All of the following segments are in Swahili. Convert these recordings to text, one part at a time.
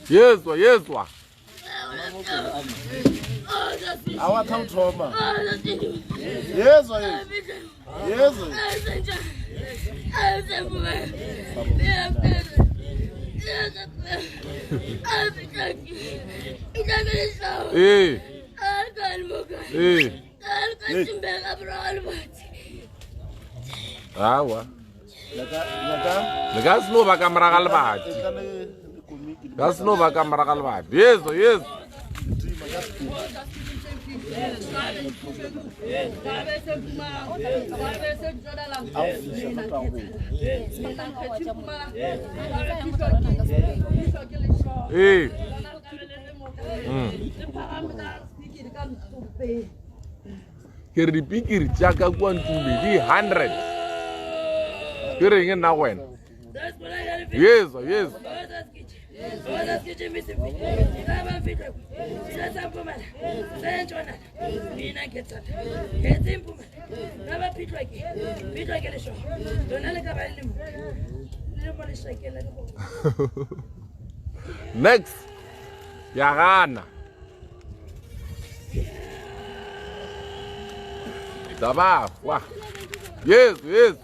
Yezwa, yezwa. Awathamthoma. Yezwa yezwa. Yezwa. Eh. Awa. Lekas no ba kamera ka lebati. Gas no ba kamera ka lebati. Yezwa, yezwa. Eh. Ke re dipikiri tša ka kwa ntume di 100 ke reng nna wena yezwa yezwa next ya gana Taba, wah. Yes, yes.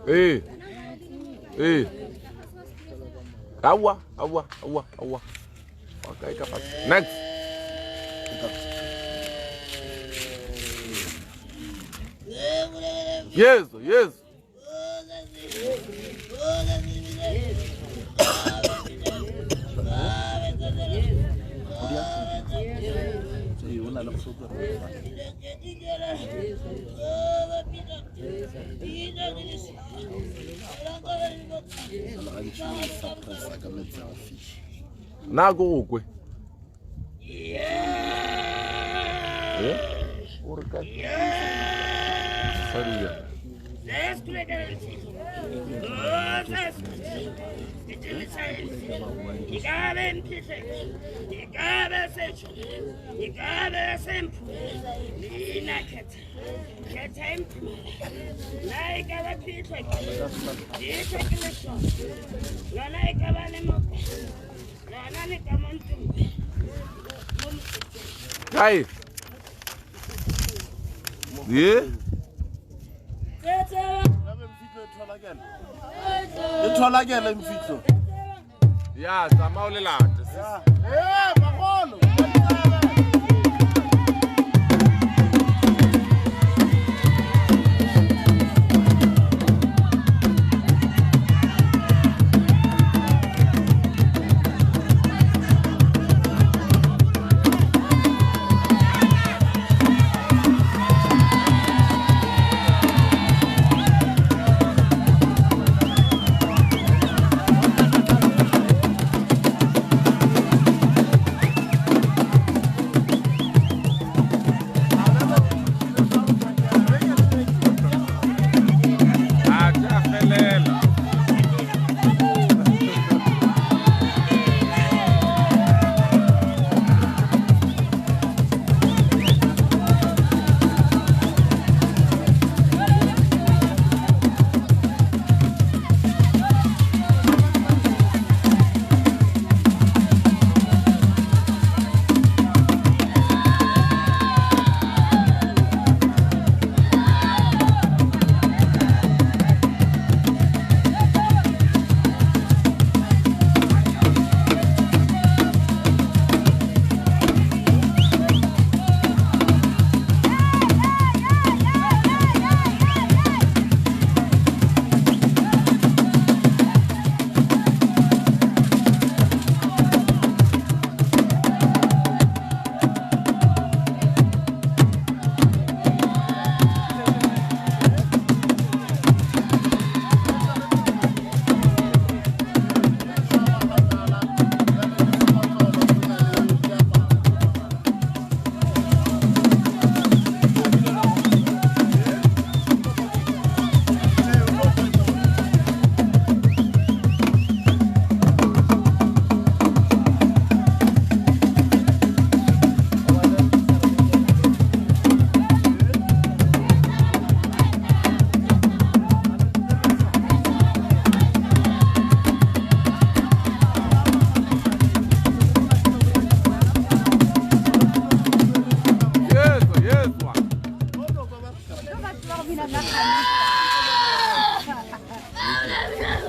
Eh. Eh. Awa. Okay, kapat. Next. Yes, yes. Na go kwe. Eh? Orka. Sorry. Hey. Yeah. Ithola ke le mfihlo. Ya, sama o le late. Eh, bagolo.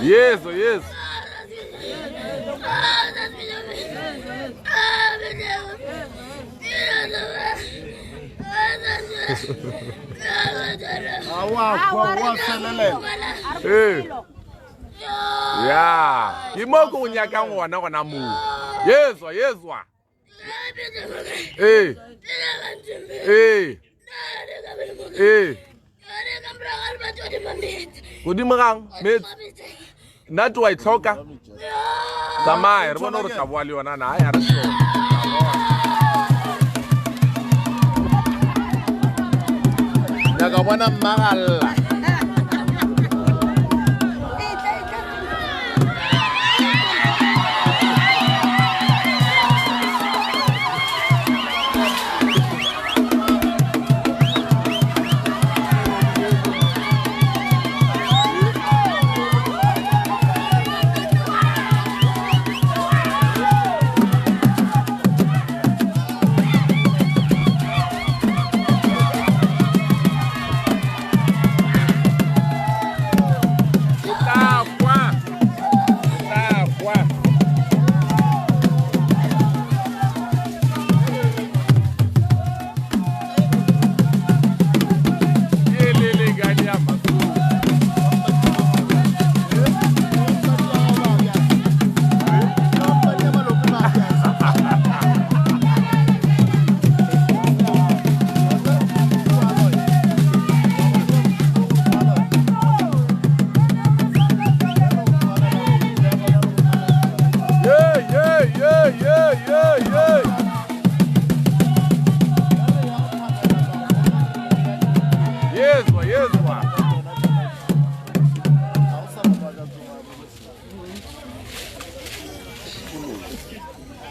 Yes, oh yes. Hey. Yeah. Imoko unyaka ngwana gona mu. Yes, oh yes wa. Hey. Hey. Hey. Kudimarang, mate. Not to I talk. Samai, I don't know what you want. I had a show. Nagawana Maral.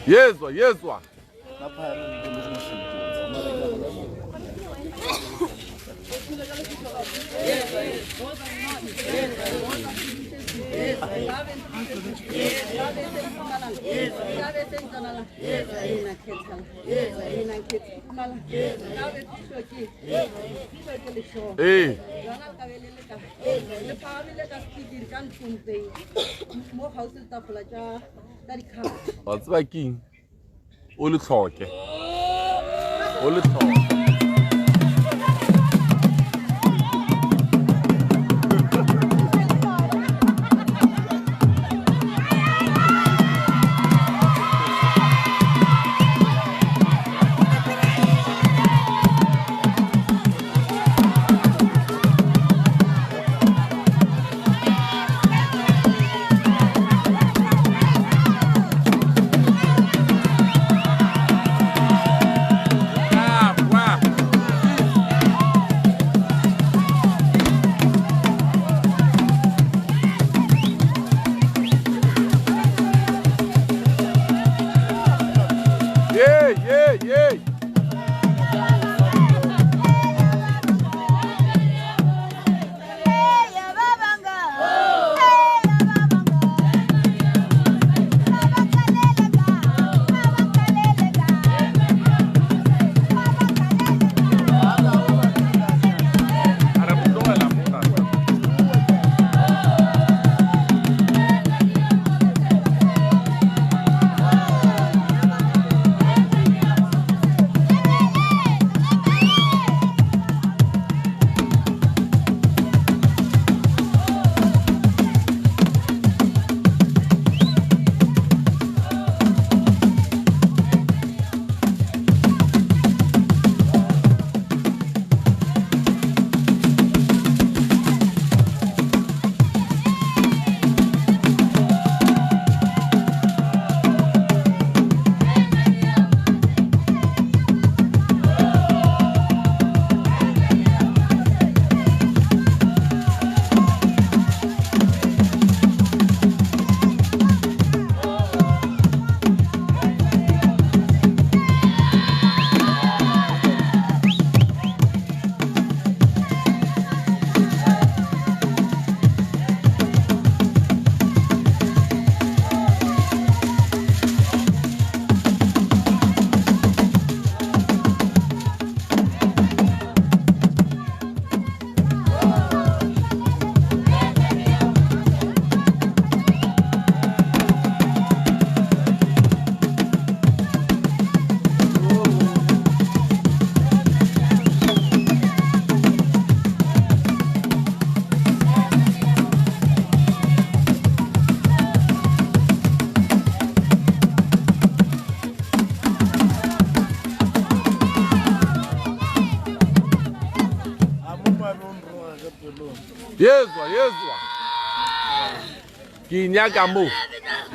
Yes, wa. Yes, wa. Hey. What's my king? All the talk. All the talk. Yezwa, yezwa. Kinyaka mo.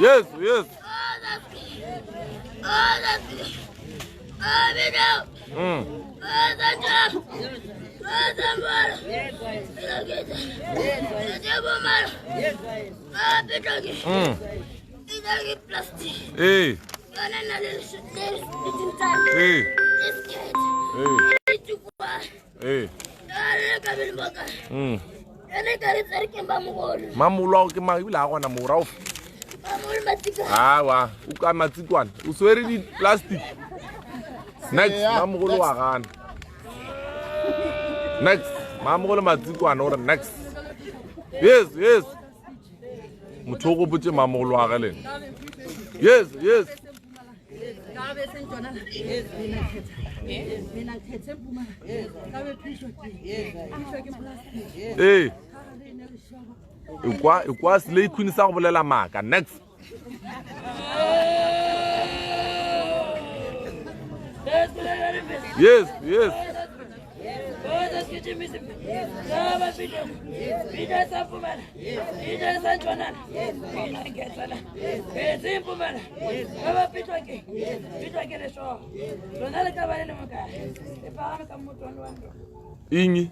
Yezwa, yezwa. Hey. Hey. Mamulo ke mabila gona morao. Wa, o ka matsikwana. O swere di plastic. Next, mamugolo wa gana. Next, mamugolo matsikwana or next. Yes, yes. Mutoko butse mamugolo wa galen. Yes, yes. Hey. Ikwa sile ikhwini sa go bolela maka. Next. Yes, yes. Ingi.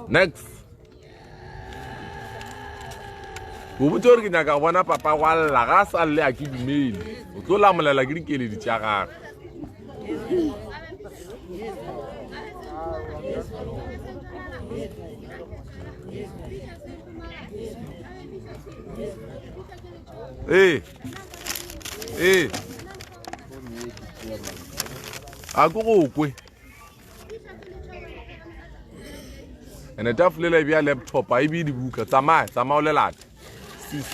Next. Bubutor ke nyaka bona papa wa lla ga sa le a ke dumele. O tlo la molela ke dikele di tša gago. Hey. Hey. Ako go kwe. Ene tafulela bia laptop a ibi dibuka tsamaya o lelata. Sis.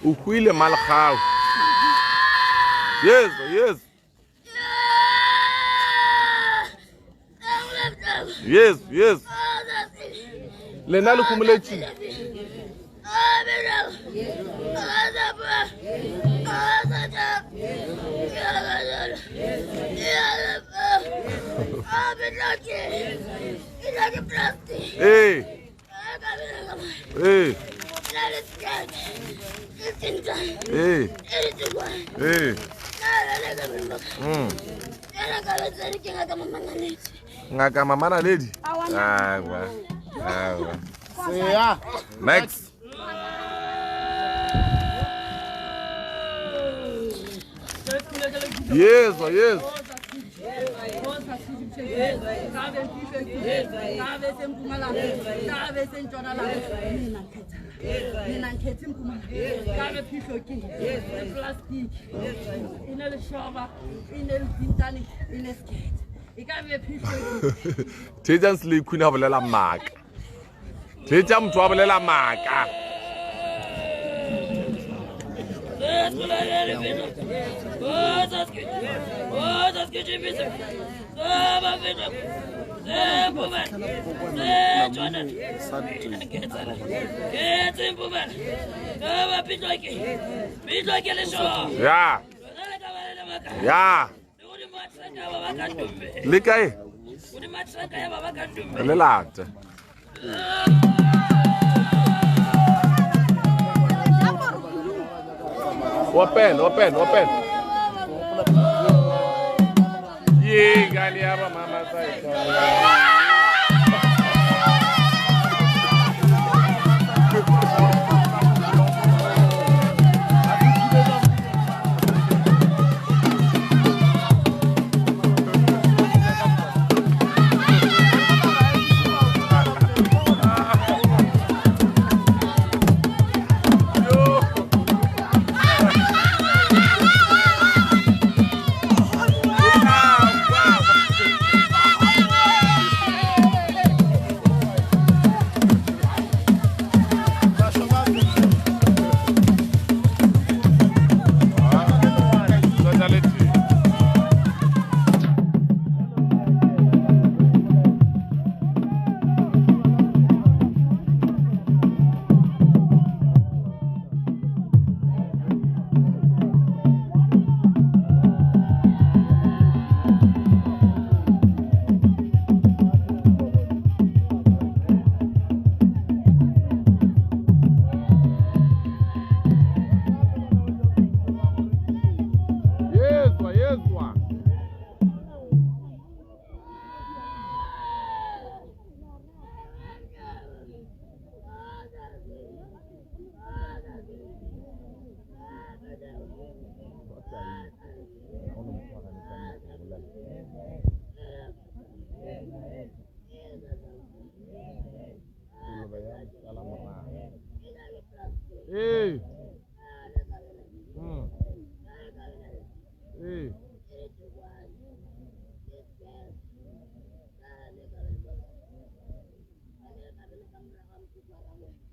Uhuile malkhau. Yes, yes. Yes, yes. Lena lu kumulechi. Hey. Hey. Hey. Hey. Ngaka mama na lady. Yeah. Next. Yes, yes. Tejan sli kuna bolela maka. Teja mtu wa bolela maka. Yeah. Yeah. Likai. Lelate. Open. Yeah, gali apa mama saya. Hey. Hey.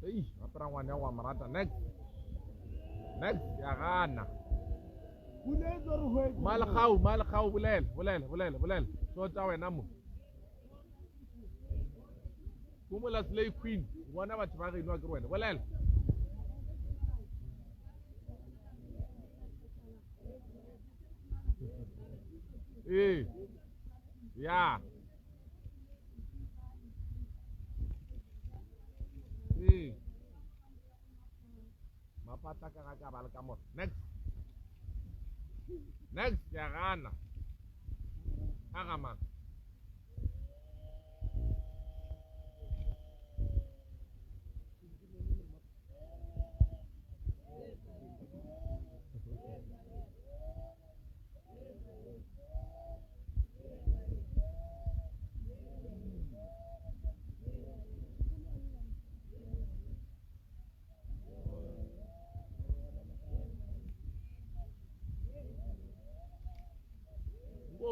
Hey, apa wanya wa marata next. Next ya gana. Malakau bulel. So tawe namu. Kumula slay queen. Wana ba tshwara ino ke rwena. Bulel. Eh. Yeah. Eh. Mapata ka bal kamot. Next ya gana. Agama.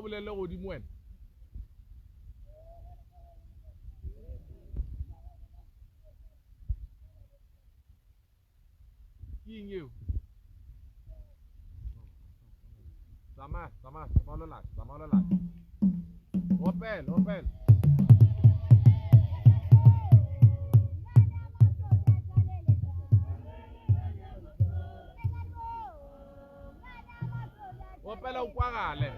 Bolele go di mwen. King you. Sama lola. Open. Opela ukwagale.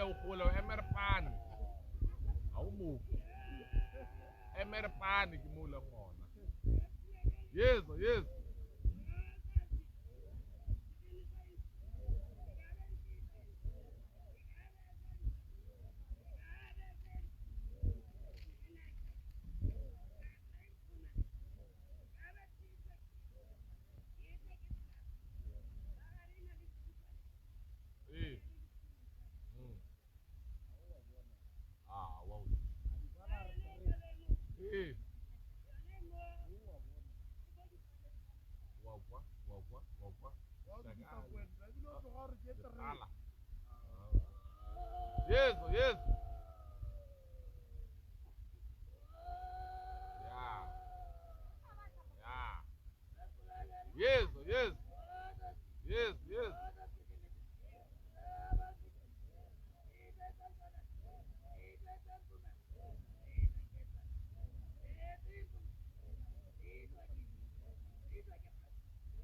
o gola emerpane a o mo emerpane ke mo le gona yes yes eh ah wow eh wow yes yes yeah yeah yes yes yes yes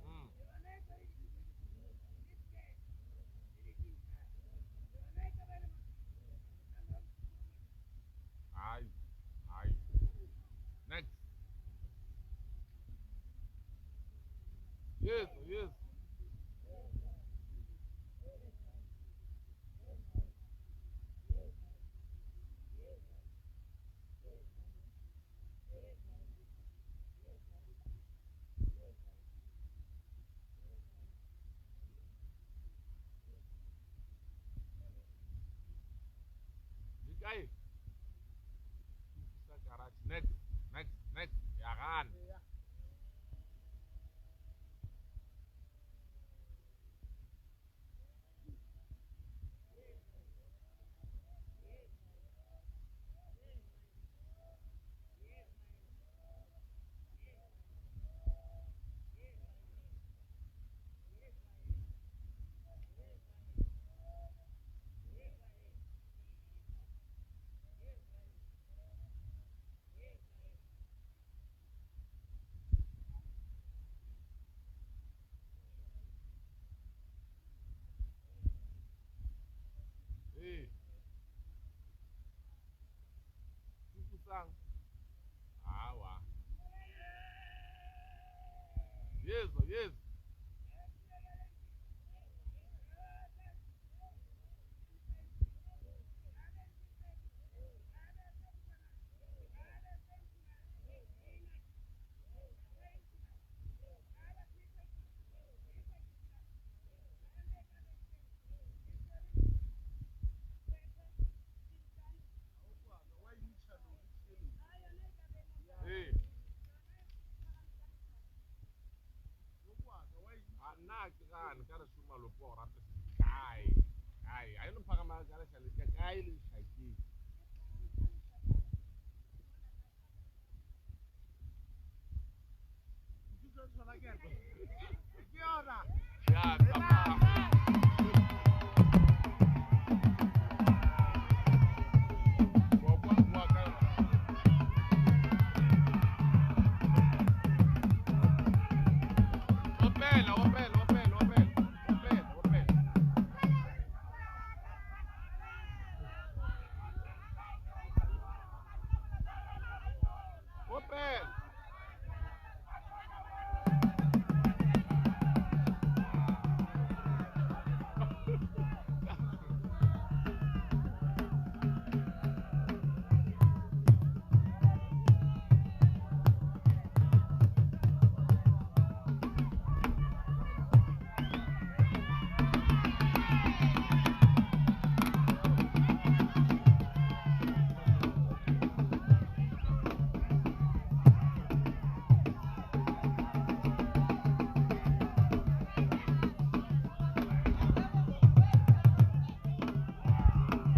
mm. Aye, aye. Next. Yes, yes. Dikai. Bisa garage. Next, next, next. Ya kan. Eh, kusang. Awa. Yes, yes. Eh. Ana ke kan ka re suma malopo ra pe kai. Kai, ayo no paga ma ka re shale ka kai le shaki. Ke yona